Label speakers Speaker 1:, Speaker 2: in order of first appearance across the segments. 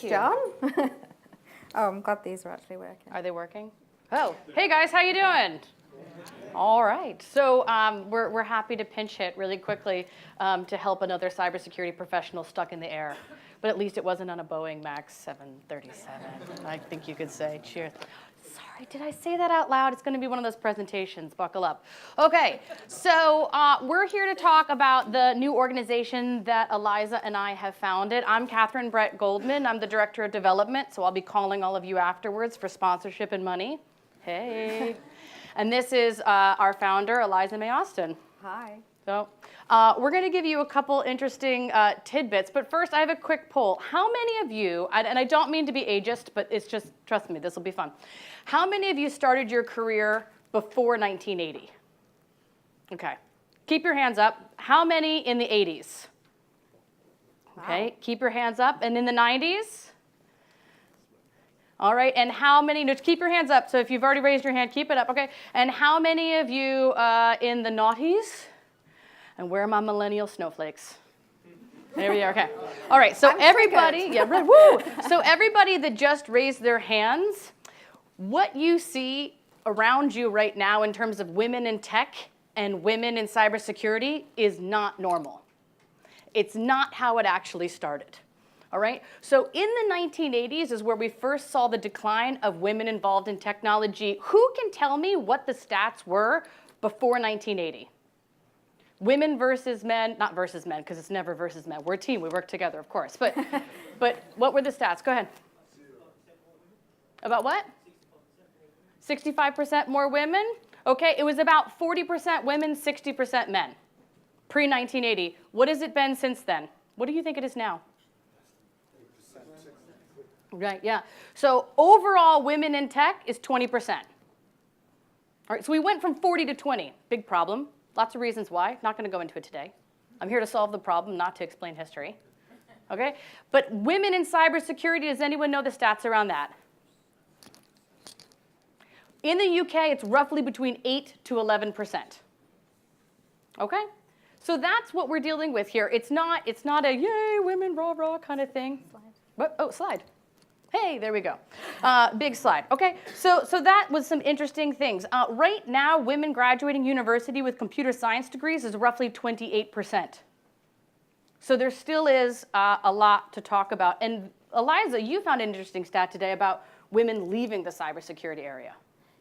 Speaker 1: Thank you.
Speaker 2: John? Oh, I'm glad these are actually working.
Speaker 1: Are they working? Oh, hey guys, how you doing? All right, so we're happy to pinch hit really quickly to help another cybersecurity professional stuck in the air. But at least it wasn't on a Boeing Max 737. I think you could say cheers. Sorry, did I say that out loud? It's going to be one of those presentations. Buckle up. Okay, so we're here to talk about the new organization that Eliza and I have founded. I'm Kathryn Goldman. I'm the Director of Development, so I'll be calling all of you afterwards for sponsorship and money. Hey. And this is our founder, Eliza May Austin.
Speaker 2: Hi.
Speaker 1: So we're going to give you a couple interesting tidbits, but first I have a quick poll. How many of you, and I don't mean to be ageist, but it's just, trust me, this will be fun. How many of you started your career before 1980? Okay, keep your hands up. How many in the 80s? Okay, wow. Keep your hands up. And in the 90s? All right, and how many, no, keep your hands up. So if you've already raised your hand, keep it up, okay. And how many of you in the noughties? And where are my millennial snowflakes? There we are, okay. All right, so everybody, yeah, woo. So everybody that just raised their hands, what you see around you right now in terms of women in tech and women in cybersecurity is not normal. It's not how it actually started. All right, so in the 1980s is where we first saw the decline of women involved in technology. Who can tell me what the stats were before 1980? Women versus men, not versus men, because it's never versus men. We're a team, we work together, of course. But what were the stats? Go ahead. About what? 65% more women? Okay, it was about 40% women, 60% men, pre-1980. What has it been since then? What do you think it is now? Right, yeah. So overall, women in tech is 20%. All right, so we went from 40 to 20. Big problem. Lots of reasons why. Not going to go into it today. I'm here to solve the problem, not to explain history. Okay? But women in cybersecurity, does anyone know the stats around that? In the UK, it's roughly between 8 to 11%. Okay? So that's what we're dealing with here. It's not a yay, women, rah, rah kind of thing. Slide. But, oh, slide. Hey, there we go. Big slide. Okay, so that was some interesting things. Right now, women graduating university with computer science degrees is roughly 28%. So there still is a lot to talk about. And Eliza, you found an interesting stat today about women leaving the cybersecurity area.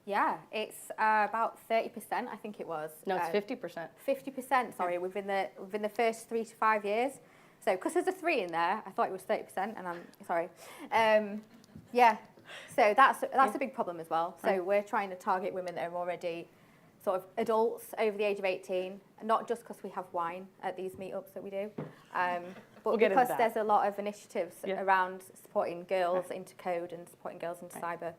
Speaker 2: Yeah, it's about 30%, I think it was.
Speaker 1: No, it's 50%.
Speaker 2: 50%, sorry, within the first 3 to 5 years. So, because there's a 3 in there, I thought it was 30%, and I'm sorry. Yeah, so that's a big problem as well. So we're trying to target women that are already sort of adults over the age of 18, not just because we have wine at these meetups that we do, but because there's a lot of initiatives around supporting girls into code and supporting girls into cyber.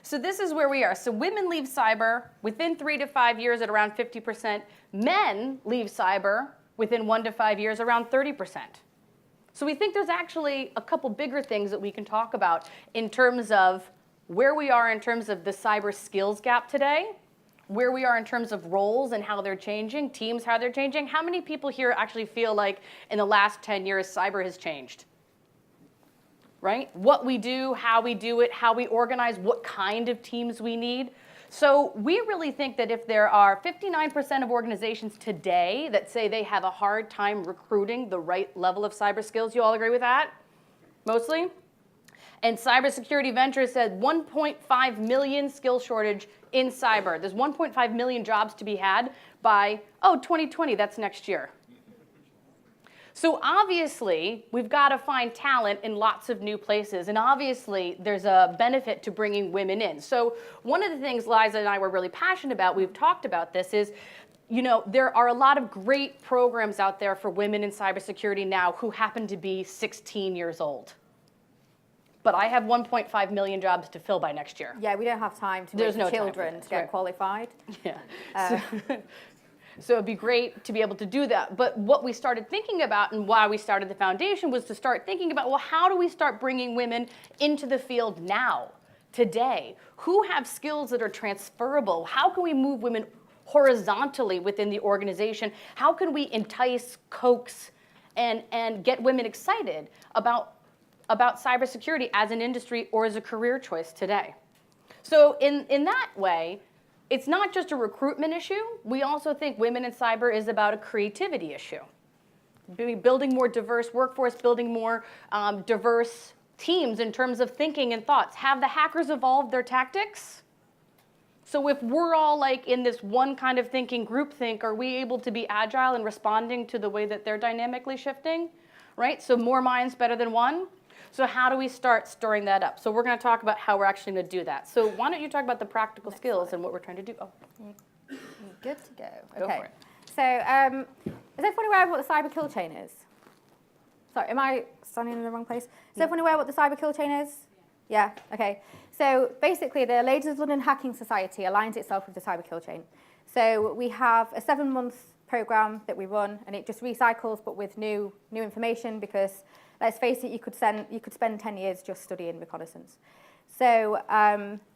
Speaker 1: So this is where we are. So women leave cyber within 3 to 5 years at around 50%. Men leave cyber within 1 to 5 years, around 30%. So we think there's actually a couple bigger things that we can talk about in terms of where we are in terms of the cyber skills gap today, where we are in terms of roles and how they're changing, teams, how they're changing. How many people here actually feel like in the last 10 years, cyber has changed? Right? What we do, how we do it, how we organize, what kind of teams we need. So we really think that if there are 59% of organizations today that say they have a hard time recruiting the right level of cyber skills, you all agree with that? Mostly? And Cybersecurity Ventures said 1.5 million skill shortage in cyber. There's 1.5 million jobs to be had by, 2020, that's next year. So obviously, we've got to find talent in lots of new places. And obviously, there's a benefit to bringing women in. So one of the things Liza and I were really passionate about, we've talked about this, is there are a lot of great programs out there for women in cybersecurity now who happen to be 16 years old. But I have 1.5 million jobs to fill by next year.
Speaker 2: Yeah, we don't have time to wait for children to get qualified.
Speaker 1: Yeah. So it'd be great to be able to do that. But what we started thinking about and why we started the foundation was to start thinking about, well, how do we start bringing women into the field now, today? Who have skills that are transferable? How can we move women horizontally within the organization? How can we entice, coax, and get women excited about about cybersecurity as an industry or as a career choice today. So in that way, it's not just a recruitment issue. We also think women in cyber is about a creativity issue. Building more diverse workforce, building more diverse teams in terms of thinking and thoughts. Have the hackers evolved their tactics? So if we're all like in this one kind of thinking groupthink, are we able to be agile and responding to the way that they're dynamically shifting? Right? So more minds better than one. So how do we start stirring that up? So we're going to talk about how we're actually going to do that. So why don't you talk about the practical skills and what we're trying to do? Oh.
Speaker 2: You're good to go.
Speaker 1: Go
Speaker 2: Okay.
Speaker 1: for it.
Speaker 2: So is everyone aware of what the cyber kill chain is? Sorry, am I standing in the wrong place? Is everyone aware what the cyber kill chain is? Yeah, okay. So basically, the Ladies of London Hacking Society aligns itself with the cyber kill chain. So we have a 7-month program that we run, and it just recycles, but with new information, because let's face it, you could spend 10 years just studying reconnaissance. So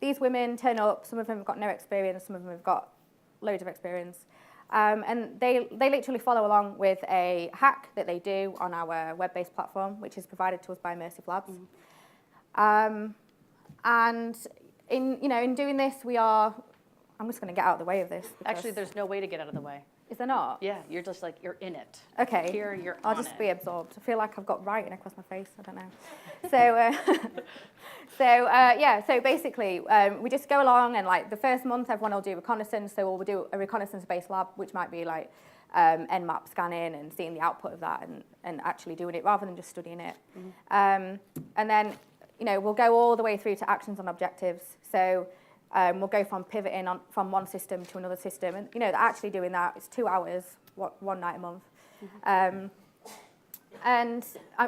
Speaker 2: these women turn up. Some of them have got no experience. Some of them have got loads of experience. And they literally follow along with a hack that they do on our web-based platform, which is provided to us by Immersive Labs. And in doing this, I'm just going to get out of the way of this.
Speaker 1: Actually, there's no way to get out of the way.
Speaker 2: Is there not?
Speaker 1: Yeah, you're just like, you're in it.
Speaker 2: Okay.
Speaker 1: Here, you're
Speaker 2: I'll
Speaker 1: on
Speaker 2: just
Speaker 1: it.
Speaker 2: be absorbed. I feel like I've got writing across my face. I don't know. So basically, we just go along, and like the first month, everyone will do reconnaissance. So we'll do a reconnaissance-based lab, which might be like Nmap scanning and seeing the output of that and actually doing it rather than just studying it. And then, we'll go all the way through to actions and objectives. So we'll go from pivoting from one system to another system. And, actually doing that, it's 2 hours, one night a month. And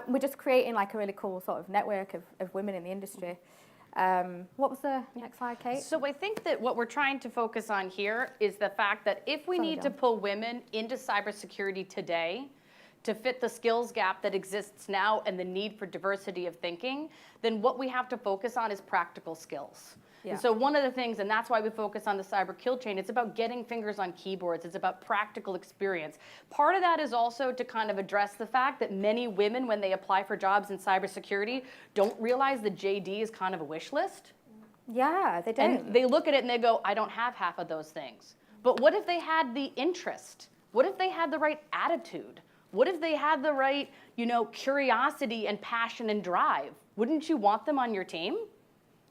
Speaker 2: we're just creating like a really cool sort of network of women in the industry. What was the next slide, Kate?
Speaker 1: So I think that what we're trying to focus on here is the fact that if we need to pull women into cybersecurity today to fit the skills gap that exists now and the need for diversity of thinking, then what we have to focus on is practical skills.
Speaker 2: Yeah.
Speaker 1: And so one of the things, and that's why we focus on the cyber kill chain, it's about getting fingers on keyboards. It's about practical experience. Part of that is also to kind of address the fact that many women, when they apply for jobs in cybersecurity, don't realize the JD is kind of a wish list.
Speaker 2: Yeah, they don't.
Speaker 1: And they look at it and they go, I don't have half of those things. But what if they had the interest? What if they had the right attitude? What if they had the right, curiosity and passion and drive? Wouldn't you want them on your team?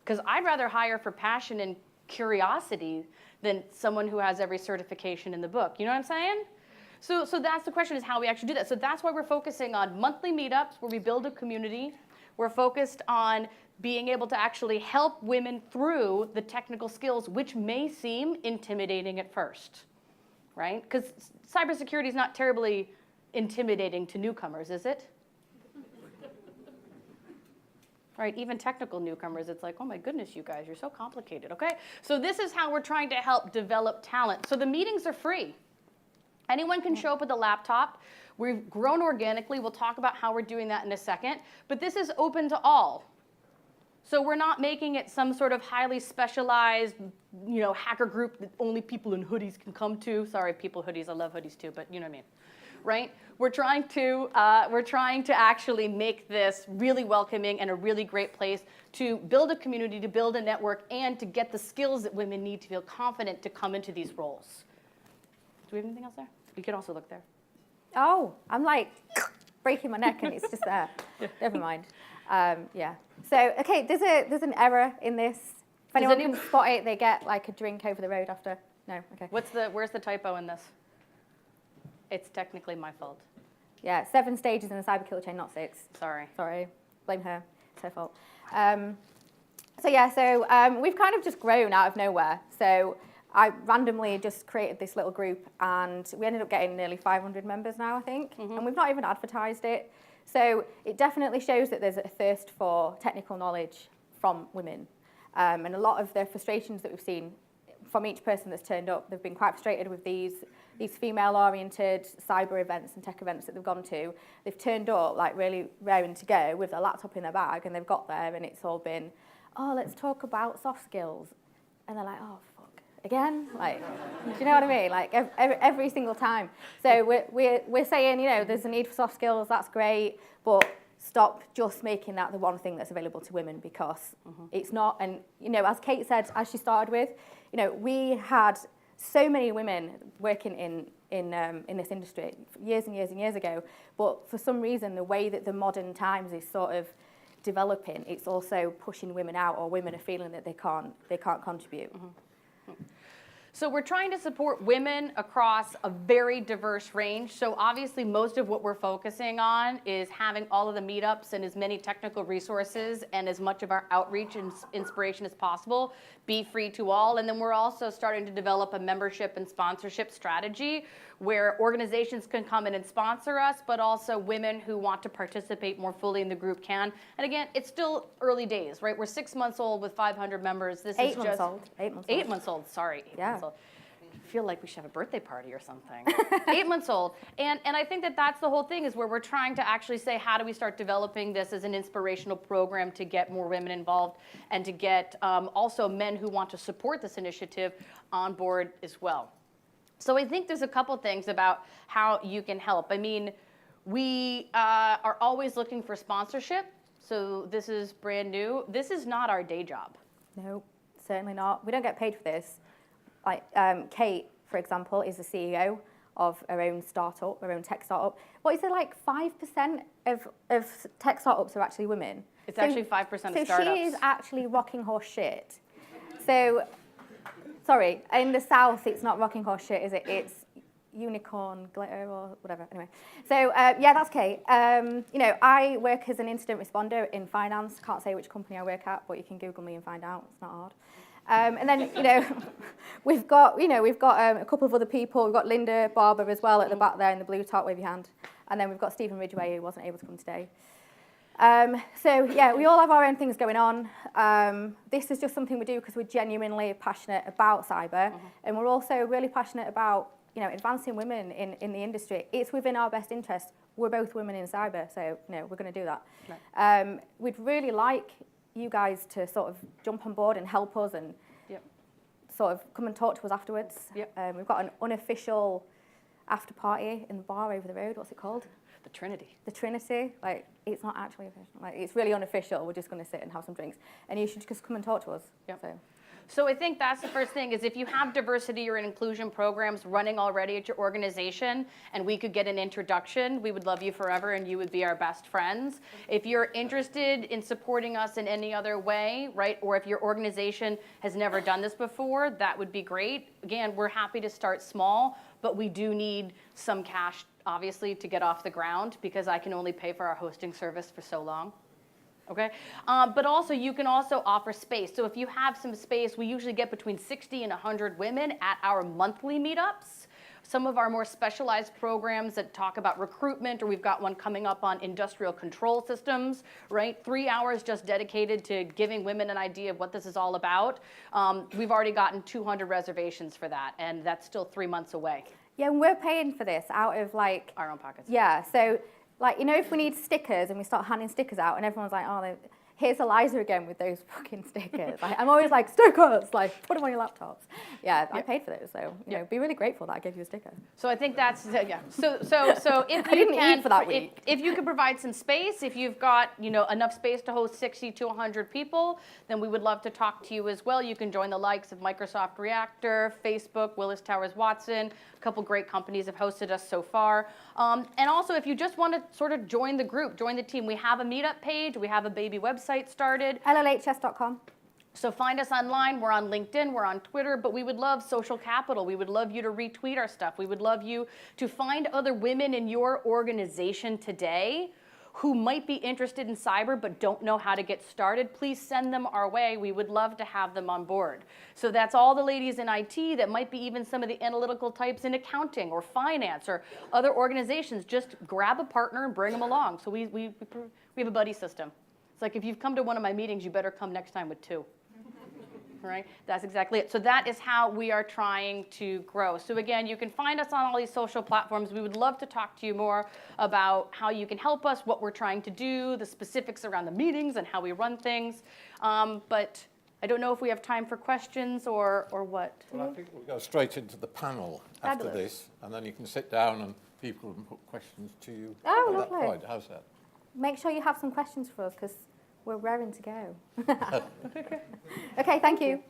Speaker 1: Because I'd rather hire for passion and curiosity than someone who has every certification in the book. You know what I'm saying? So that's the question, is how we actually do that. So that's why we're focusing on monthly meetups where we build a community. We're focused on being able to actually help women through the technical skills, which may seem intimidating at first, right? Because cybersecurity is not terribly intimidating to newcomers, is it? Right, even technical newcomers, it's like, oh my goodness, you guys, you're so complicated, okay? So this is how we're trying to help develop talent. So the meetings are free. Anyone can show up with a laptop. We've grown organically. We'll talk about how we're doing that in a second. But this is open to all. So we're not making it some sort of highly specialized, hacker group that only people in hoodies can come to. Sorry, people hoodies, I love hoodies too, but you know what I mean. Right? We're trying to actually make this really welcoming and a really great place to build a community, to build a network, and to get the skills that women need to feel confident to come into these roles. Do we have anything else there? You can also look there.
Speaker 2: Oh, I'm like breaking my neck and it's just there. Never mind. Yeah. So, okay, there's an error in this. If anyone can spot it, they get like a drink over the road after. No, okay.
Speaker 1: Where's the typo in this? It's technically my fault.
Speaker 2: Yeah, 7 stages in the cyber kill chain, not 6.
Speaker 1: Sorry.
Speaker 2: Blame her. It's her fault. We've kind of just grown out of nowhere. So I randomly just created this little group, and we ended up getting nearly 500 members now, I think. Mm-hmm. And we've not even advertised it. So it definitely shows that there's a thirst for technical knowledge from women. And a lot of the frustrations that we've seen from each person that's turned up, they've been quite frustrated with these female-oriented cyber events and tech events that they've gone to. They've turned up like really raring to go with their laptop in their bag, and they've got there and it's all been, oh, let's talk about soft skills. And they're like, oh, fuck, again? Like, do you know what I mean? Like every single time. So we're saying, there's a need for soft skills, that's great, but stop just making that the one thing that's available to women, because it's not. And, as Kate said, as she started with, we had so many women working in this industry years and years and years ago, but for some reason, the way that the modern times is sort of developing, it's also pushing women out, or women are feeling that they can't contribute.
Speaker 1: So we're trying to support women across a very diverse range. So obviously most of what we're focusing on is having all of the meetups and as many technical resources and as much of our outreach and inspiration as possible be free to all. And then we're also starting to develop a membership and sponsorship strategy where organizations can come in and sponsor us, but also women who want to participate more fully in the group can. And again, it's still early days, right? We're 6 months old with 500 members. This is just
Speaker 2: 8 months old.
Speaker 1: 8 months old, sorry. 8
Speaker 2: Yeah.
Speaker 1: months old. I feel like we should have a birthday party or something. 8 months old. And I think that that's the whole thing, is where we're trying to actually say, how do we start developing this as an inspirational program to get more women involved and to get also men who want to support this initiative on board as well. So I think there's a couple things about how you can help. I mean, we are always looking for sponsorship. So this is brand new. This is not our day job.
Speaker 2: No, certainly not. We don't get paid for this. Like Kate, for example, is the CEO of her own startup, her own tech startup. What is it, like 5% of tech startups are actually women?
Speaker 1: It's actually 5% of startups.
Speaker 2: So she is actually rocking horse shit. So, sorry, in the South, it's not rocking horse shit, is it? It's unicorn glitter or whatever. Anyway, so yeah, that's Kate. I work as an incident responder in finance. Can't say which company I work at, but you can Google me and find out. It's not hard. And then, we've got a couple of other people. We've got Linda Barber as well at the back there in the blue top, wave your hand. And then we've got Stephen Ridgway, who wasn't able to come today. So yeah, we all have our own things going on. This is just something we do because we're genuinely passionate about cyber. And we're also really passionate about, advancing women in the industry. It's within our best interest. We're both women in cyber, so, we're going to do that. Right. We'd really like you guys to sort of jump on board and help us and sort of come and talk to us afterwards. Yep. We've got an unofficial after party in the bar over the road. What's it called?
Speaker 1: The Trinity.
Speaker 2: The Trinity. Like, it's not actually official. Like, it's really unofficial. We're just going to sit and have some drinks. And you should just come and talk to us.
Speaker 1: Yep. So I think that's the first thing, is if you have diversity or inclusion programs running already at your organization and we could get an introduction, we would love you forever and you would be our best friends. If you're interested in supporting us in any other way, right, or if your organization has never done this before, that would be great. Again, we're happy to start small, but we do need some cash, obviously, to get off the ground, because I can only pay for our hosting service for so long. Okay, but also you can also offer space. So if you have some space, we usually get between 60 and 100 women at our monthly meetups. Some of our more specialized programs that talk about recruitment, or we've got one coming up on industrial control systems, right? 3 hours just dedicated to giving women an idea of what this is all about. We've already gotten 200 reservations for that, and that's still 3 months away.
Speaker 2: Yeah, and we're paying for this out of like
Speaker 1: our own pockets.
Speaker 2: Yeah, so like, if we need stickers and we start handing stickers out and everyone's like, oh, here's Eliza again with those fucking stickers. Like, I'm always like, stickers, like, put them on your laptops. Yeah, I paid for those, so, be really grateful that I gave you a sticker.
Speaker 1: So I think that's, yeah. So if
Speaker 2: I didn't eat for that week.
Speaker 1: If you could provide some space, if you've got, enough space to host 60 to 100 people, then we would love to talk to you as well. You can join the likes of Microsoft Reactor, Facebook, Willis Towers Watson. A couple great companies have hosted us so far. And also, if you just want to sort of join the group, join the team, we have a meetup page, we have a baby website started.
Speaker 2: LLHS.com.
Speaker 1: So find us online. We're on LinkedIn, we're on Twitter, but we would love social capital. We would love you to retweet our stuff. We would love you to find other women in your organization today who might be interested in cyber but don't know how to get started. Please send them our way. We would love to have them on board. So that's all the ladies in IT, that might be even some of the analytical types in accounting or finance or other organizations. Just grab a partner and bring them along. So we have a buddy system. It's like, if you've come to one of my meetings, you better come next time with 2. Right? That's exactly it. So that is how we are trying to grow. So again, you can find us on all these social platforms. We would love to talk to you more about how you can help us, what we're trying to do, the specifics around the meetings and how we run things. But I don't know if we have time for questions or what.
Speaker 3: Well, I think we'll go straight into the panel after this, and then you can sit down and people can put questions to you
Speaker 2: Oh,
Speaker 3: at that
Speaker 2: lovely.
Speaker 3: point. How's that?
Speaker 2: make sure you have some questions for us because we're raring to go. Okay, thank you.